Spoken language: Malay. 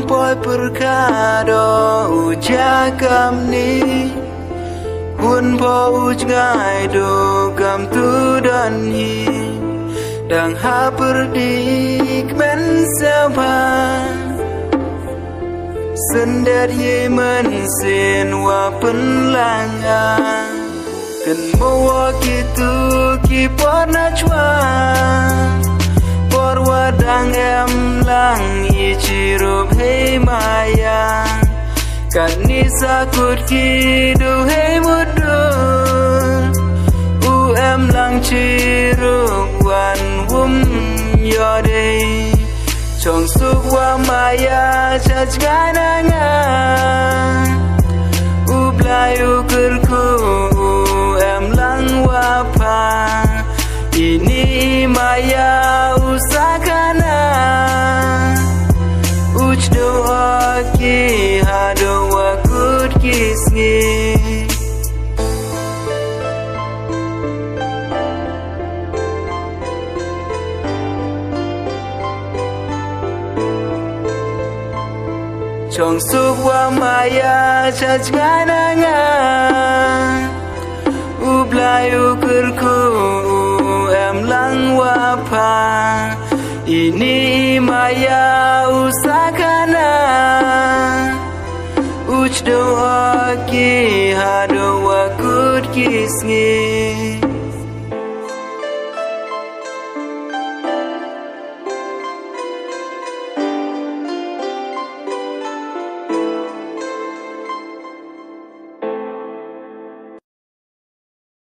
poi perkado ujakam ni hun po uj ngai do kam tu dan hi dang ha perdik men selva sendet ye men sin wa penlanga kan mawa kitu ki porna chwa por wadang em lang ichirup hey maya kan nisa kut ki do hey mudu em lang chirup wan wum yode chong suk wa maya chach gananga ublayu kurku em lang wa pa ini maya usakana uch do ki hado wa kut kisni chong suk wa maya chach gananga ublayu kurku em lang wa pa ini maya usaka